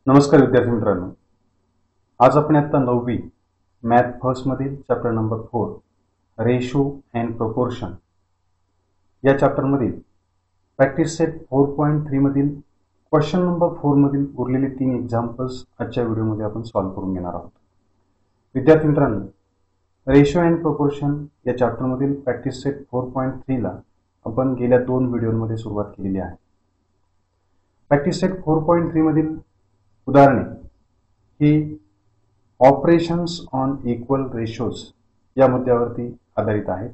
नमस्कार विद्यार्थी मित्रांनो, आज आपण आता 9वी मॅथ फर्स्ट मधील chapter number 4 ratio and proportion या चॅप्टर मधील प्रॅक्टिस सेट 4.3 मधील क्वेश्चन नंबर 4 मधील उरलेले 3 एक्झाम्पल्स आजच्या व्हिडिओमध्ये आपण सॉल्व्ह करून घेणार आहोत. विद्यार्थी मित्रांनो, रेशो अँड प्रोपोर्शन या चॅप्टर मधील प्रॅक्टिस सेट 4.3 ला आपण गेल्या 2 व्हिडिओमध्ये सुरुवात केलेली आहे. प्रॅक्टिस सेट 4.3 मधील उदाहरणे ही ऑपरेशन्स ऑन इक्वल रेशोज या मुद्द्यावरती आधारित आहेत.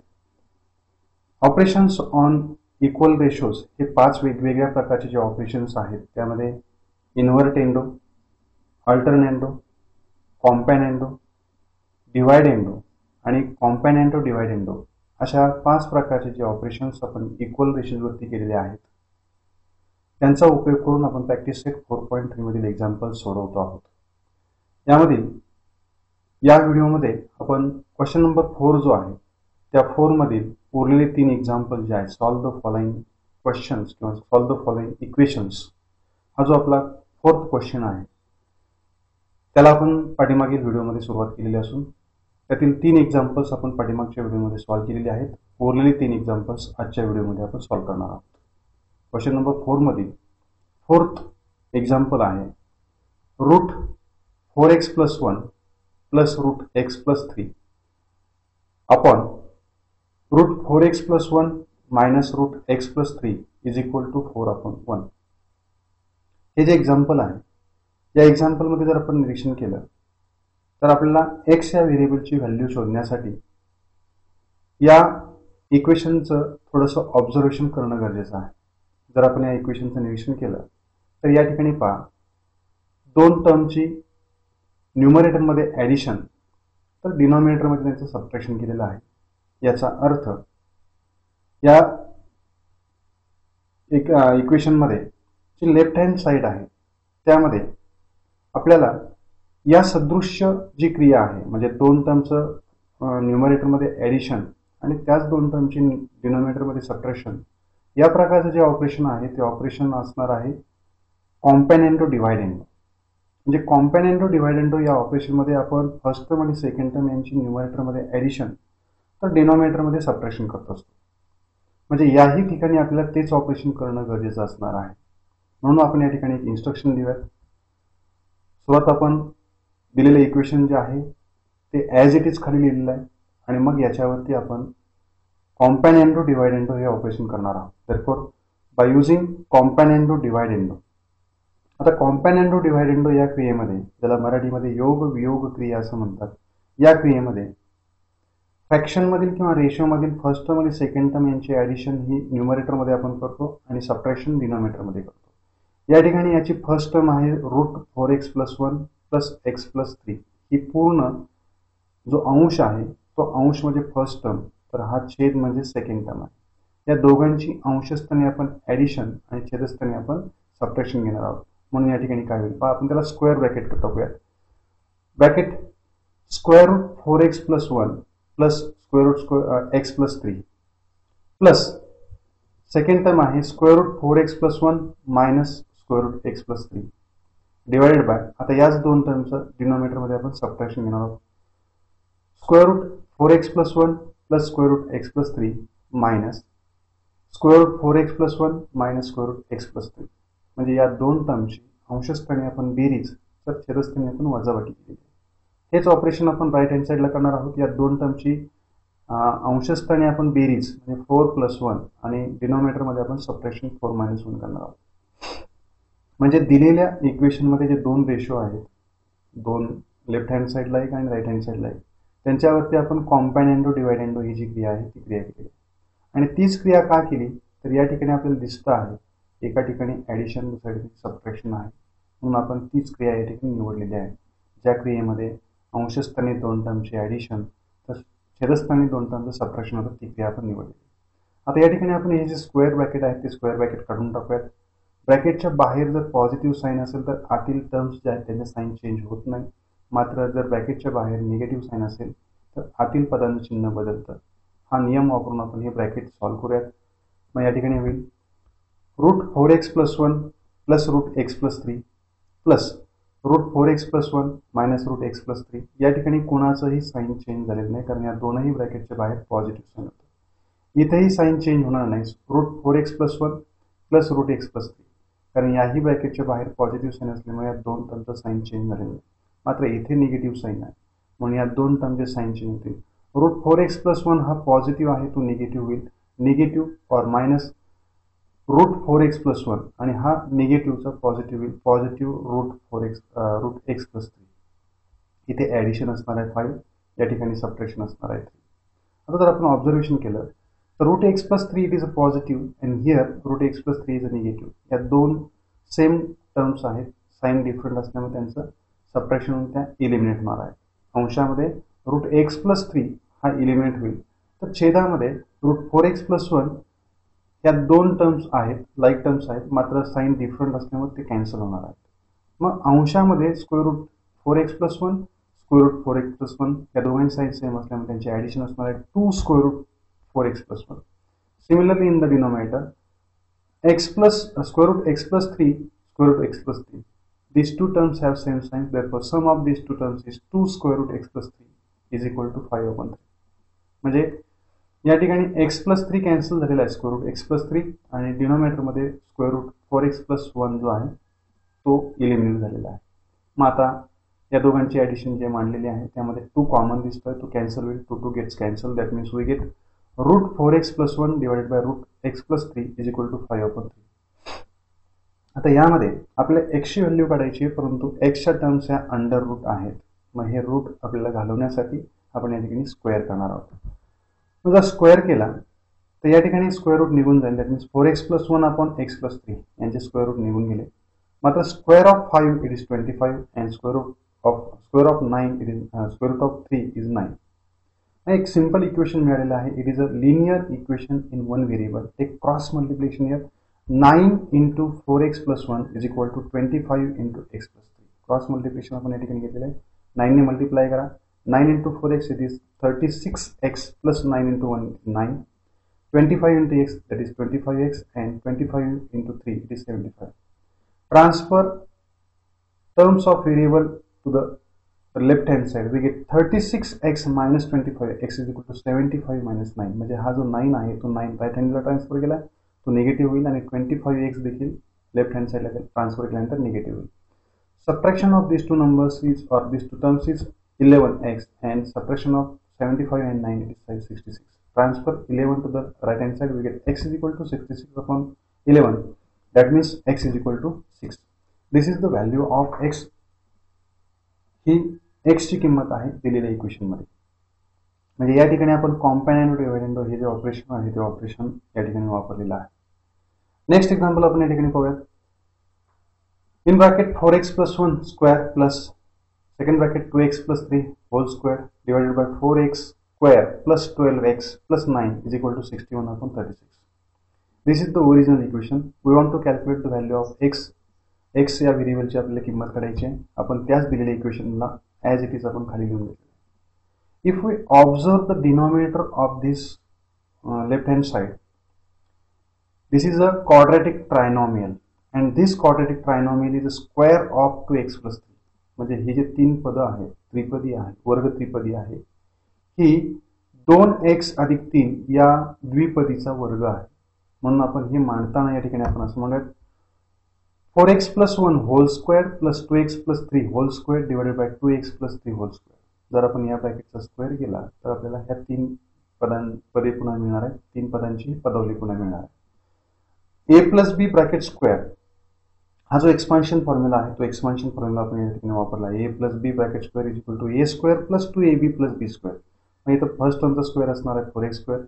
ऑपरेशन्स ऑन इक्वल रेशोज हे 5 वेगवेगळ्या प्रकारचे जे ऑपरेशन्स आहेत त्यामध्ये इन्व्हर्टेंडो, अल्टरनेंडो, कॉम्पॅनेंडो, डिवायडेंडो आणि कॉम्पॅनेंडो डिवायडेंडो अशा 5 प्रकारचे जे ऑपरेशन्स आपण इक्वल रेशोजवरती केलेले आहेत त्यांचा उपयोग करून आपण प्रॅक्टिस सेट 4.3 मधील एक्झाम्पल सोडवतो आहोत. यामधील या व्हिडिओमध्ये आपण क्वेश्चन नंबर 4 जो आहे त्या 4 मधील उरलेले 3 एक्झाम्पल जे आहेत सॉल्व द फॉलोइंग क्वेश्चन्स किंवा सॉल्व द फॉलोइंग इक्वेशन्स हा जो आपला 4th क्वेश्चन आहे त्याला आपण पाठीमागील व्हिडिओमध्ये सुरुवात केलेली असून त्यातील 3 एक्झाम्पल्स आपण पाठीमागच्या व्हिडिओमध्ये सॉल्व केलेले आहेत. उरलेले 3 एक्झाम्पल्स आजच्या व्हिडिओमध्ये आपण सॉल्व करणार आहोत. क्वेश्चन नंबर 4 मधील 4th एक्झाम्पल आहे root 4x + 1 + root x + 3 upon root 4x + 1 - root x + 3 = 4/1. हे जे एक्झाम्पल आहे या एक्झाम्पलमध्ये जर आपण निरीक्षण केलं तर आपल्याला x या व्हेरिएबलची व्हॅल्यू शोधण्यासाठी या इक्वेशनचं थोडंसं ऑब्झर्वेशन करणं गरजेचं आहे. जर आपण या इक्वेशनचं निरीक्षण केलं तर या ठिकाणी पहा 2 टर्मची न्यूमरेटरमध्ये ॲडिशन तर डिनॉमिनेटरमध्ये त्यांचं सबट्रॅक्शन केलेलं आहे. याचा अर्थ या एक इक्वेशनमध्ये जी लेफ्ट हँड साईड आहे त्यामध्ये आपल्याला या सदृश्य जी क्रिया आहे म्हणजे 2 टर्मचं न्यूमरेटरमध्ये ॲडिशन आणि त्याच 2 टर्मची डिनॉमिनेटरमध्ये सबट्रॅक्शन या प्रकारचं जे ऑपरेशन आहे ते ऑपरेशन असणार आहे कॉम्पॅनेंडो डिवायडेंडो. म्हणजे कॉम्पॅनेंडो डिवायडेंडो या ऑपरेशनमध्ये आपण फर्स्ट टर्म आणि सेकंड टर्म यांची न्यूमरेटरमध्ये ॲडिशन तर डिनॉमिनेटरमध्ये सबट्रॅक्शन करत असतो. म्हणजे याही ठिकाणी आपल्याला तेच ऑपरेशन करणं गरजेचं असणार आहे. म्हणून आपण या ठिकाणी एक इन्स्ट्रक्शन देऊयात. सुरुवात आपण दिलेलं इक्वेशन जे आहे ते ॲज इट इज खाली लिहिलेलं आहे आणि मग याच्यावरती आपण कॉम्पॅनेंडो डिवायडेंडो हे ऑपरेशन करणार आहोत. therefore by using कॉम्पॅनेंडो डिवायडेंडो. आता कॉम्पॅनेंडो डिवायडेंडो या क्रियेमध्ये ज्याला मराठीमध्ये योग वियोग क्रिया असं म्हणतात या क्रियेमध्ये फ्रॅक्शनमधील किंवा रेशोमधील फर्स्ट टर्म आणि सेकंड टर्म यांची ॲडिशन ही न्यूमरेटरमध्ये आपण करतो आणि सबट्रॅक्शन डिनॉमिनेटरमध्ये करतो. या ठिकाणी याची फर्स्ट टर्म आहे रूट 4x + 1 + x + 3. ही पूर्ण जो अंश आहे तो अंश म्हणजे फर्स्ट टर्म तर हा छेद म्हणजे सेकंड टर्म आहे. या दोघांची अंशस्थानी आपण ॲडिशन आणि छेदस्थानी आपण सबट्रॅक्शन घेणार आहोत. म्हणून या ठिकाणी काय होईल पहा आपण त्याला स्क्वेअर ब्रॅकेट टाकूयात. Bracket square root 4x + 1 + square root x + 3 plus second term आहे square root 4x + 1 - square root x + 3 divided by आता याच 2 टर्मचं डिनॉमिनेटरमध्ये आपण सबट्रॅक्शन घेणार आहोत. Square root 4x + 1 + square root x + 3 minus square root 4x + 1 - square root x + 3. म्हणजे या 2 टर्मची अंशस्थानी आपण बेरीज तर छेदस्थानी आपण वजाबाकी केली. हेच ऑपरेशन आपण राईट हँड साईडला करणार आहोत. या 2 टर्मची अंशस्थानी आपण बेरीज म्हणजे 4 + 1 आणि डिनॉमिनेटरमध्ये आपण सबट्रॅक्शन 4 - 1 करणार आहोत. म्हणजे दिलेल्या इक्वेशनमध्ये जे 2 रेशो आहेत 2 लेफ्ट हँड साईडला एक आणि राईट हँड साईडला एक त्यांच्यावरती आपण कॉम्पॅनेंडो डिवायडेंडो ही जी क्रिया आहे ती क्रिया केली आणि तीच क्रिया का केली तर या ठिकाणी आपल्याला दिसतं आहे एका ठिकाणी ॲडिशन दुसऱ्या ठिकाणी सबट्रॅक्शन आहे म्हणून आपण तीच क्रिया या ठिकाणी निवडलेली आहे. ज्या क्रियेमध्ये अंशस्थानी 2 टर्मचे ॲडिशन तर छेदस्थानी 2 टर्मचं सबट्रॅक्शन होतं ती क्रिया आपण निवडली. आता या ठिकाणी आपण हे जे स्क्वेअर ब्रॅकेट आहे ते स्क्वेअर ब्रॅकेट काढून टाकूयात. ब्रॅकेटच्या बाहेर जर पॉझिटिव्ह साईन असेल तर आतील टर्म्स जे आहेत त्यांचे साईन चेंज होत नाही. मात्र जर ब्रॅकेटच्या बाहेर निगेटिव्ह साईन असेल तर आतील पदांचं चिन्ह बदलतं. हा नियम वापरून आपण हे ब्रॅकेट सॉल्व्ह करूयात. मग या ठिकाणी होईल root 4x + 1 + root x + 3 plus √4x+1 minus √x+3 या ठिकाणी कोणाचंही साईन चेंज झालेलं नाही, कारण या दोनही ब्रॅकेटच्या बाहेर पॉझिटिव्ह साईन होतं. इथेही साईन चेंज होणार नाही, √4x+1 प्लस √x+3, कारण याही ब्रॅकेटच्या बाहेर पॉझिटिव्ह साईन असल्यामुळे या दोन टर्मचं साईन चेंज झालेलं नाही. मात्र इथे निगेटिव्ह साईन आहे, म्हणून या दोन टर्मचे साईन चेंज होतील. √4x+1 हा पॉझिटिव्ह आहे, तो निगेटिव्ह होईल, निगेटिव्ह और मायनस √4x+1 आणि हा निगेटिव्हचा पॉझिटिव्ह होईल, पॉझिटिव्ह √x+3. इथे ॲडिशन असणार आहे 5, या ठिकाणी सबट्रॅक्शन असणार आहे 3. आता जर आपण ऑब्झर्वेशन केलं तर √x+3 it is a positive and here √x+3 is a negative. या दोन सेम टर्म्स आहेत, साईन डिफरंट असल्यामुळे त्यांचं सबट्रॅक्शन होऊन त्या इलिमिनेट होणार आहे. अंशामध्ये √x+3 हा इलिमिनेट होईल, तर छेदामध्ये √4x+1 या दोन टर्म्स आहेत, लाईक टर्म्स आहेत, मात्र साईन डिफरंट असल्यामुळे ते कॅन्सल होणार आहेत. मग अंशामध्ये √4x+1 √4x+1 या दोघांची साईन सेम असल्यामुळे त्यांचे ॲडिशन असणार आहे 2 √4x+1. Similarly in the denominator √x+3 √x+3. These two terms have same sign, therefore sum of these two terms is 2 √x+3 is equal to 5/3. म्हणजे या ठिकाणी x+3 कॅन्सल झालेला आहे √x+3 आणि डिनोमिनेटरमध्ये √4x+1 जो आहे तो इलिमिनेट झालेला आहे. मग आता या दोघांची ॲडिशन जे मांडलेली आहे त्यामध्ये 2 कॉमन दिसतोय, तो कॅन्सल होईल, 2 gets cancel, that means we get √4x+1 divided by √x+3 is equal to 5/3. आता यामध्ये आपल्याला एक्सची व्हॅल्यू काढायची आहे, परंतु एक्सच्या टर्म्स ह्या अंडर रूट आहेत. मग हे रूट आपल्याला घालवण्यासाठी आपण या ठिकाणी स्क्वेअर करणार आहोत. मग जर स्क्वेअर केला तर या ठिकाणी स्क्वेअर रूट निघून जाईल, that means 4x+1 upon x+3 यांचे स्क्वेअर रूट निघून गेले. मात्र square of 5 it is 25 and square of 9 it is square root of 3 is 9. एक सिंपल इक्वेशन मिळालेलं आहे. It is a linear equation in one variable. एक cross multiplication here 9 into 4x+1 is equal to 25 into x+3. Cross multiplication आपण या ठिकाणी घेतलेलं आहे. 9 ने मल्टिप्लाय करा, 9 into 4x it is 36x plus 9 into 1 is 9, 25 into x that is 25x and 25 into 3 it is 75. Transfer terms of variable to the left hand side, we get 36x minus 25, x is equal to 75 minus 9. म्हणजे हा जो 9 आहे तो 9 right हँडला transfer केला तो negative होईल आणि 25x देखील लेफ्ट हँड साईडला ट्रान्सफर केल्यानंतर निगेटिव्ह होईल. Subtraction of this two numbers is or this two terms is 11x and subtraction of 75 and 9 is 66. Transfer 11 to the right hand side, we get x is equal to 66 upon 11, that means x is equal to 6. This is the value of x. He x ची किंमत आहे दिलेल्या equation मध्ये. म्हणजे या ठिकाणी आपण कॉम्पॅरेंट dividend हे जे ऑपरेशन आहे ते ऑपरेशन या ठिकाणी वापरलेलं आहे. नेक्स्ट एक्झाम्पल आपण या ठिकाणी पाहूयात. In bracket 4x+1 square plus second bracket 2x+3 whole square divided by 4x square plus 12x plus 9 is equal to 61 upon 36. This is the original equation. We want to calculate the value of x. X या व्हेरिएबलची आपल्याला किंमत काढायची आहे. आपण त्याच दिलेल्या इक्वेशनला as it is आपण खाली लिहून घेतलं. If we observe the denominator of this left hand side, this is a quadratic trinomial and this quadratic trinomial is a square of 2x+3. म्हणजे हे जे तीन पद आहेत, त्रिपदी आहे, वर्ग त्रिपदी आहे, ही 2x अधिक 3 या द्विपदीचा वर्ग आहे. म्हणून आपण हे मांडताना या ठिकाणी आपण असं म्हणूयात 4x+1 whole square plus 2x+3 whole square divided by 2x+3 whole square. जर आपण या ब्रॅकेटचा स्क्वेअर केला तर आपल्याला ह्या तीन पदे पुन्हा मिळणार आहे, तीन पदांची पदावली पुन्हा मिळणार आहे. a plus b bracket square हा जो एक्सपान्शन फॉर्म्युला आहे तो एक्सपान्शन फॉर्म्युला आपण या ठिकाणी वापरला. a plus b bracket square is equal to a square plus 2ab plus b square. मग इथं फर्स्ट टर्मचा स्क्वेअर असणार आहे 4x square.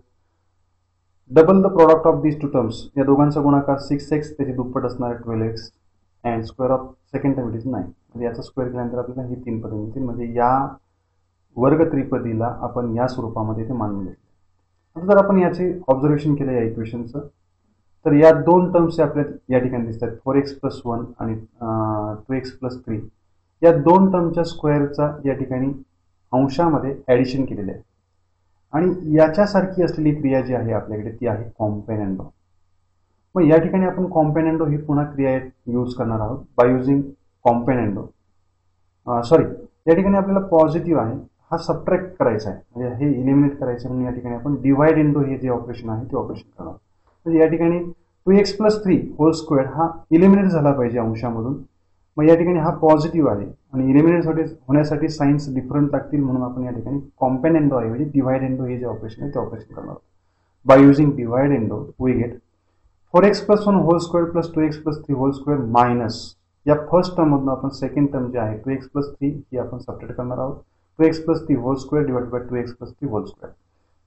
Double the product of these two terms, या दोघांचा गुणाकार 6x त्याची दुप्पट असणार आहे 12x and square of second term it is 9. म्हणजे याचा स्क्वेअर केल्यानंतर आपल्याला ही तीन पदे मिळतील. म्हणजे या वर्ग त्रिपदीला आपण या स्वरूपामध्ये ते मांडून घेतले. आता जर आपण याचे ऑब्झर्वेशन केलं या इक्वेशनचं तर या दोन टर्म्स आपल्याला या ठिकाणी दिसतात 4x+1 आणि 2x+3 या दोन टर्मच्या स्क्वेअरचा या ठिकाणी अंशामध्ये ॲडिशन केलेले आहे आणि याच्यासारखी असलेली क्रिया जी आहे आपल्याकडे ती आहे कॉम्पेनॅन्डो. मग या ठिकाणी आपण कॉम्पेनॅन्डो ही पुन्हा क्रिया यूज करणार आहोत बाय युझिंग कॉम्पेनॅन्डो. सॉरी, या ठिकाणी आपल्याला पॉझिटिव्ह आहे हा सबट्रॅक्ट करायचा आहे, म्हणजे हे इलिमिनेट करायचं म्हणून या ठिकाणी आपण डिवाइड इंटू हे जे ऑपरेशन आहे ते ऑपरेशन करणार. म्हणजे या ठिकाणी 2x+3 होल स्क्वेअर हा इलिमिनेट झाला पाहिजे अंशामधून. मग या ठिकाणी हा पॉझिटिव्ह आहे आणि इलिमिनेट होण्यासाठी साइन्स डिफरंट लागतील, म्हणून आपण या ठिकाणी कॉम्पॅनेंडो ऐवजी डिवाइड इंटू हे जे ऑपरेशन आहे ते ऑपरेशन करणार. By using divide into we get 4x+1 whole square plus 2x+3 whole square minus या फर्स्ट टर्म मधून आपण सेकंड टर्म जे आहे 2x+3 ही आपण सबट्रॅक्ट करणार आहोत. 2x+3 whole square divide by 2x+3 whole square.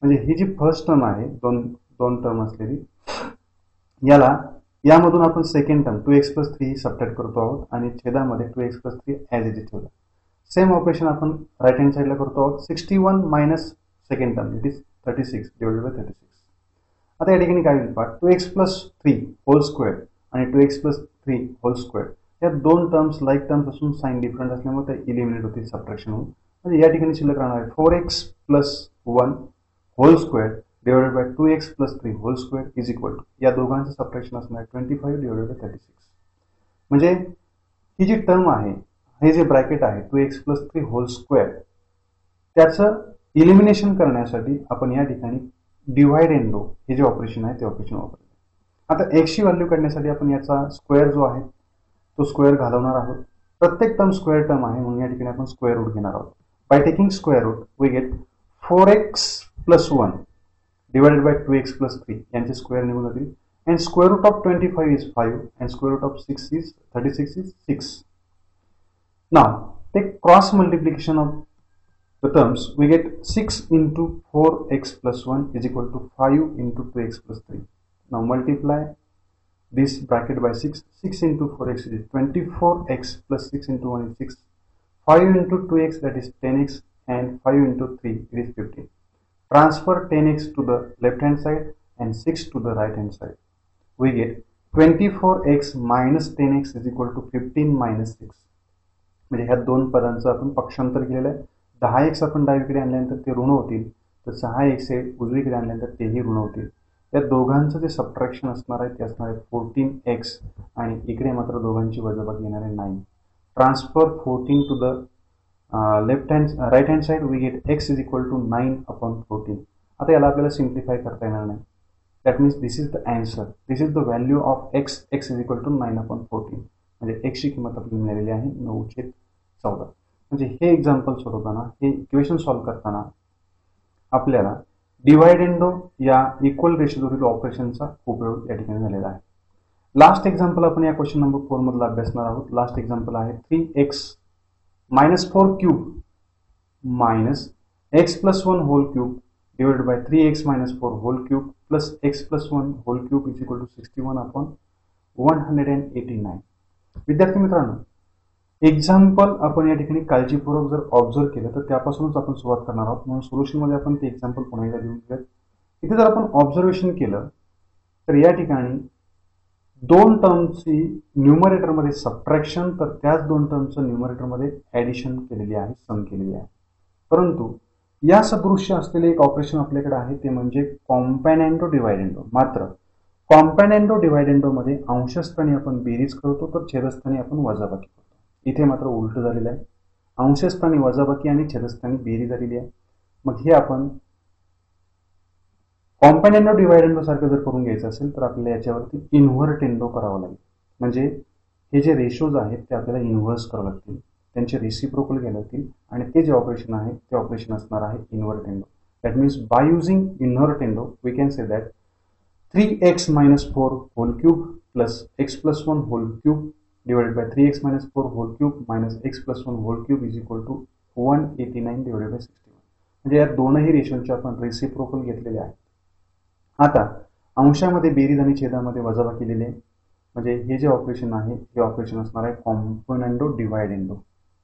म्हणजे ही जी फर्स्ट टर्म आहे दोन टर्म असलेली, यामधून आपण सेकंड टर्म 2x+3 ही सबट्रॅक्ट करतो आहोत आणि छेदामध्ये 2x+3 ॲज इट इज ठेवला. सेम ऑपरेशन आपण राईट हँड साईडला करतो आहोत. 61 minus second term it is 36 divided by 36. आता या ठिकाणी काय होईल पाठ 2x+3 होल स्क्वेअर आणि 2x+3 होल स्क्वेअर या दोन टर्म्स लाईक टर्म्स असून साइन डिफरंट असल्यामुळे ते इलिमिनेट होतील सबट्रॅक्शन होऊन. म्हणजे या ठिकाणी शिल्लक राहणार आहे 4x+1 whole square divided by 2x+3 whole square is equal to या दोघांचं सबट्रॅक्शन असणार आहे 25 डिवाइडेड बाय 36. म्हणजे ही जी टर्म आहे, हे जे ब्रॅकेट आहे 2x+3 होल स्क्वेअर, त्याचं इलिमिनेशन करण्यासाठी आपण या ठिकाणी डिवाइड इंटू हे जे ऑपरेशन आहे ते ऑपरेशन वापरले. आता एक्सची व्हॅल्यू काढण्यासाठी आपण याचा स्क्वेअर जो आहे तो स्क्वेअर घालवणार आहोत. प्रत्येक टर्म स्क्वेअर टर्म आहे म्हणून या ठिकाणी आपण स्क्वेअर रूट घेणार आहोत. By taking square root we get 4x+1 divided by 2x+3 यांचे स्क्वेअर निघून जातील. And square root of 25 is 5 and square root of 36 is 6. Now take cross multiplication of the terms. We get 6 into 4x+1 is equal to 5 into 2x+3. Now multiply this bracket by 6. 6 into 4x is 24x plus 6 into 1 is 6. 5 into 2x that is 10x and 5 into 3 it is 15. Transfer 10x to the left hand side and 6 to the right hand side. We get 24x minus 10x is equal to 15 minus 6. म्हणजे ह्या दोन पदांचं आपण पक्षांतर केलेलं आहे. 10x आपण डावीकडे आणल्यानंतर ते ऋण होतील, तर 6x हे उजवीकडे आणल्यानंतर तेही ऋण होतील. या दोघांचं जे सबट्रॅक्शन असणार आहे ते असणार आहे 14x आणि इकडे मात्र दोघांची वजाबाकी येणार आहे 9. Transfer 14 to the right hand side we get x is equal to 9/14. आता याला आपल्याला सिम्प्लिफाय करता येणार नाही. That means this is the answer, this is the value of x is equal to 9/14. म्हणजे x ची किंमत आपल्याला मिळालेली आहे 9/14. म्हणजे हे एक्झाम्पल सोडवताना, हे इक्वेशन सॉल्व्ह करताना आपल्याला डिवाइड इंटू या इक्वल रेशोवरील ऑपरेशनचा उपयोग या ठिकाणी झालेला आहे. लास्ट एक्झाम्पल आपण या क्वेश्चन नंबर 4 मधला अभ्यासणार आहोत. लास्ट एक्झाम्पल आहे 3x - 4 cube minus x+1 whole cube divided by 3x - 4 whole cube plus x+1 whole cube is equal to 61/189. विद्यार्थी मित्रांनो, एक्झाम्पल आपण या ठिकाणी काळजीपूर्वक जर ऑब्झर्व केलं तर त्यापासूनच आपण सुरुवात करणार आहोत. म्हणून सोल्युशनमध्ये आपण ते एक्झाम्पल पुन्हा एकदा लिहून घेऊयात. इथे जर आपण ऑब्झर्वेशन केलं तर या ठिकाणी दोन टर्मची न्यूमरेटरमध्ये सबट्रॅक्शन, तर त्याच दोन टर्मचं न्यूमरेटरमध्ये ॲडिशन केलेली आहे, सम केलेली आहे. परंतु या सदृश्य असलेले एक ऑपरेशन आपल्याकडे आहे ते म्हणजे कॉम्पॅनेंडो डिवाइडेंडो. मात्र कॉम्पॅनेंडो डिवाइडेंडोमध्ये अंशस्थानी आपण बेरीज करतो तर छेदस्थानी आपण वजाबाकी करतो. इथे मात्र उलट झालेलं आहे, अंशस्थानी वजाबाकी आणि छेदस्थानी बेरीज झालेली आहे. मग हे आपण कॉम्पॅनेंडो डिवाइडेंडो सारखं जर करून घ्यायचं असेल तर आपल्याला याच्यावरती इन्व्हर्टेंडो करावं लागेल. म्हणजे हे जे रेशोज आहेत ते आपल्याला इन्व्हर्स करावं लागतील, त्यांचे रेसिप्रोकल घ्यावे लागतील आणि ते जे ऑपरेशन आहे ते ऑपरेशन असणार आहे invertendo. That means by using invertendo we can say that 3x - 4 whole cube plus x+1 whole cube divided by 3x - 4 whole cube minus x+1 whole cube is equal to 189 divided by 61. म्हणजे या दोनही रेशोचे आपण reciprocal घेतलेले आहेत. आता अंशामध्ये बेरीज आणि छेदामध्ये वजाबाकी केलेली आहे. म्हणजे हे जे ऑपरेशन आहे हे ऑपरेशन असणार आहे कॉम्पॅनेंडो डिवाइडेंडो.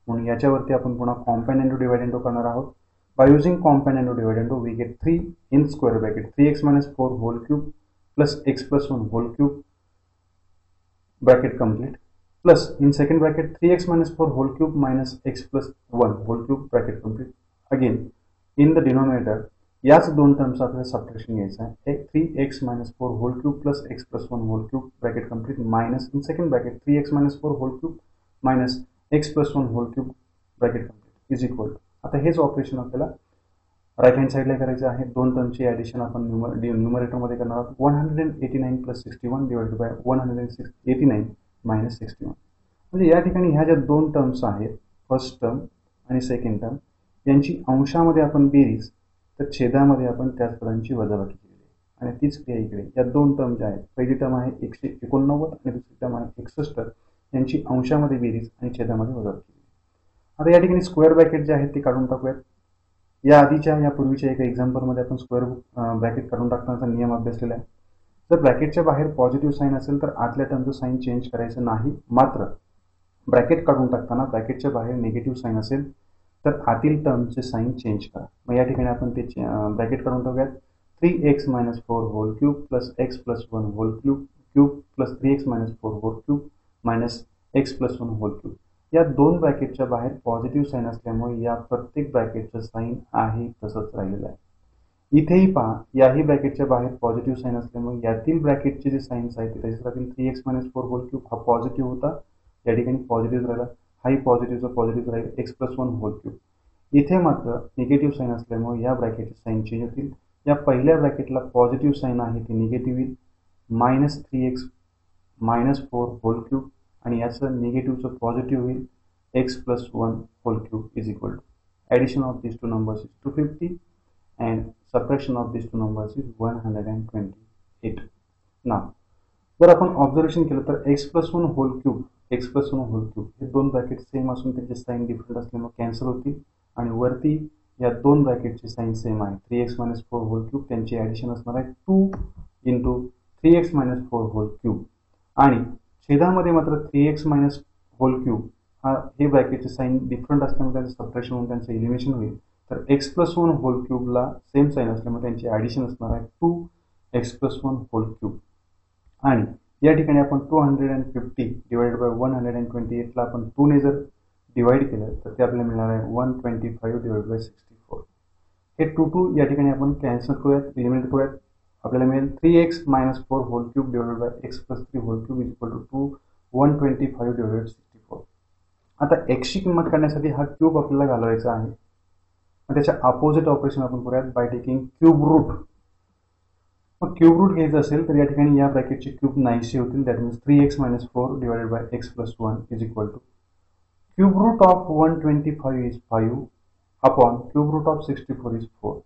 म्हणून याच्यावरती आपण पुन्हा कॉम्पॅनेंडो डिवाइडेंडो करणार आहोत. By using componendo dividendo we get 3 in square bracket 3x - 4 whole cube plus x+1 whole cube bracket complete plus in second bracket 3x - 4 whole cube minus x+1 whole cube bracket complete. Again in the denominator याच दोन terms आपल्याला subtraction घ्यायचं आहे. 3x - 4 whole cube plus x+1 whole cube bracket complete minus in second bracket 3x - 4 whole cube minus x+1 whole cube bracket complete is equal to, आता हेच operation आपल्याला right hand साईडला करायचं आहे. दोन टर्मची ॲडिशन आपण न्यूमरेटरमध्ये करणार आहोत. 189 + 61 डिवाइडेड बाय 189 - 61. म्हणजे या ठिकाणी ह्या ज्या दोन टर्म्स आहेत, फर्स्ट टर्म आणि सेकंड टर्म, यांची अंशामध्ये आपण बेरीज तर छेदामध्ये आपण त्याच पदांची वजाबाकी केलेली आहे. आणि तीच क्रिया इकडे या दोन टर्म ज्या आहेत, पहिली टर्म आहे 189 आणि दुसरी टर्म आहे 61, यांची अंशामध्ये बेरीज आणि छेदामध्ये वजाबाकी केली. आता या ठिकाणी स्क्वेअर ब्रॅकेट जे आहेत ते काढून टाकूयात. या आधीच्या या पूर्वीच्या एका एक्झाम्पलमध्ये आपण स्क्वेअर ब्रॅकेट काढून टाकण्याचा नियम अभ्यासलेला आहे. जर ब्रॅकेटच्या बाहेर पॉझिटिव्ह साईन असेल तर आतल्या टर्मचं साईन चेंज करायचं नाही. मात्र ब्रॅकेट काढून टाकताना ब्रॅकेटच्या बाहेर निगेटिव्ह साईन असेल तर आतील टर्मचे साईन चेंज करा. मग या ठिकाणी आपण ते ब्रॅकेट काढून टाकूयात. 3x - 4 whole cube plus x + 1 whole cube plus 3x - 4 whole cube minus x + 1 whole cube. या दोन ब्रॅकेटच्या बाहेर पॉझिटिव्ह साईन असल्यामुळे या प्रत्येक ब्रॅकेटचं साईन आहे तसंच राहिलेलं आहे. इथेही पहा, याही ब्रॅकेटच्या बाहेर पॉझिटिव्ह साईन असल्यामुळे यातील ब्रॅकेटचे जे साईन्स आहेत ते तसेच राहतील. 3x - 4 होल क्यूब हा पॉझिटिव्ह होता, या ठिकाणी पॉझिटिव्ह राहिला. हाही पॉझिटिव्हचा पॉझिटिव्ह राहील, x + 1 होल क्यूब. इथे मात्र निगेटिव्ह साईन असल्यामुळे या ब्रॅकेटचे साईन चेंज होतील. या पहिल्या ब्रॅकेटला पॉझिटिव्ह साईन आहे ती निगेटिव्ह येईल, -3x - 4 होल क्यूब, आणि याचं निगेटिव्हचं पॉझिटिव्ह होईल, x + 1 whole cube is equal to addition of this two numbers is 250 and subtraction of this two numbers is 128. ना जर आपण ऑब्झर्वेशन केलं तर x + 1 होल क्यूब हे दोन ब्रॅकेट सेम असून त्यांचे साईन डिफरंट असल्यामुळे कॅन्सल होतील. आणि वरती या दोन ब्रॅकेटचे साईन सेम आहे, 3x - 4 होल क्यूब, त्यांची ॲडिशन असणार आहे 2 × 3x - 4 होल क्यूब. आणि छेदामध्ये मात्र 3x - होल क्यूब हे ब्रॅकेटचे साईन डिफरंट असल्यामुळे त्यांचं सबट्रॅक्शन होऊन त्यांचं एलिमिनेशन होईल. तर x + 1 होल क्यूबला सेम साईन असल्यामुळे त्यांची ॲडिशन असणार आहे 2x + 1 होल क्यूब. आणि या ठिकाणी आपण 250 डिवाइडेड बाय 128ला आपण 2 ने जर डिवाइड केलं तर ते आपल्याला मिळणार आहे 125 डिवाइडेड बाय 64. हे 2 या ठिकाणी आपण कॅन्सल करूयात, एलिमिनेट करूयात. आपल्याला मिळेल 3x - 4 whole cube divided by x + 3 whole cube is equal to 125 divided 64. आता एक्सची किंमत काढण्यासाठी हा क्यूब आपल्याला घालवायचा आहे. मग त्याच्या अपोजिट ऑपरेशन आपण करूयात बाय टेकिंग क्यूब रूट. मग क्यूब रूट घ्यायचं असेल तर या ठिकाणी या ब्रॅकेटचे क्यूब 900 होतील. That means 3x - 4 divided by x + 1 is equal to cube root of 125 is 5 upon cube root of 64 is 4.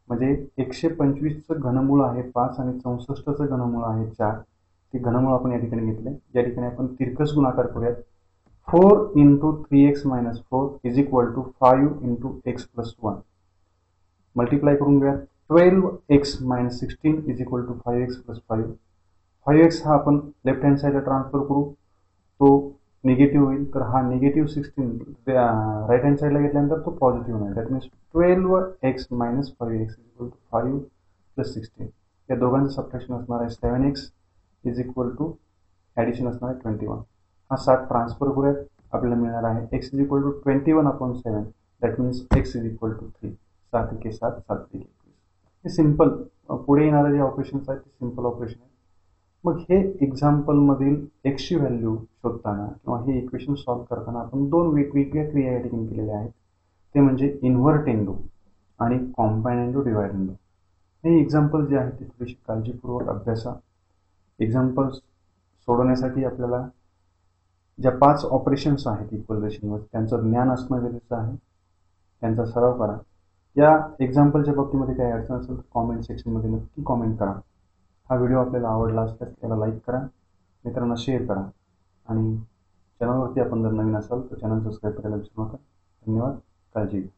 म्हणजे 125चं घनमूळ आहे 5 आणि 64चं घनमूळ आहे 4. ते घनमूळ आपण या ठिकाणी घेतले. या ठिकाणी आपण तिरकस गुणाकार करूयात. 4 × 3x - 4 is equal to 5 × x + 1. Multiply करून घेऊयात. 12x - 16 is equal to 5x + 5. 5x हा आपण लेफ्ट हँड साईडला ट्रान्सफर करू, तो निगेटिव्ह होईल. तर हा -16 राईट हँड साईडला घेतल्यानंतर तो पॉझिटिव्ह होईल. That means 12x - 5x is equal to 5 + 16. या दोघांचं सबट्रॅक्शन असणार आहे 7x is equal to addition असणार आहे 21. हा 7 ट्रान्सफर करूयात. आपल्याला मिळणार आहे x is equal to 21/7. That means x is equal to 3. 7 × 7 7 × 21. हे सिम्पल पुढे येणारे जे ऑपरेशन्स आहेत ते सिम्पल ऑपरेशन आहेत. मग हे एक्झाम्पलमधील एक्सची व्हॅल्यू शोधताना किंवा हे इक्वेशन सॉल्व्ह करताना आपण दोन वेगवेगळ्या क्रिया या ठिकाणी केलेल्या आहेत. ते म्हणजे इन्व्हर्ट एंडो आणि कॉम्बाईन एंडो, डिवाइड एंडो. हे एक्झाम्पल जे आहेत ते थोडीशी काळजीपूर्वक अभ्यासा. एक्झाम्पल सोडवण्यासाठी आपल्याला ज्या 5 ऑपरेशन्स आहेत इक्वल रेशनवर त्यांचं ज्ञान असणं गरजेचं आहे. त्यांचा सराव करा. या एक्झाम्पलच्या बाबतीमध्ये काही अडचण असेल तर कॉमेंट सेक्शनमध्ये नक्की कॉमेंट करा. हा व्हिडिओ आपल्याला आवडला असल्यास त्याला लाईक करा, मित्रांना शेअर करा आणि चॅनलवरती आपण जर नवीन असाल तर चॅनल सबस्क्राईब करायला विसरू नका. धन्यवाद. काळजी घ्या.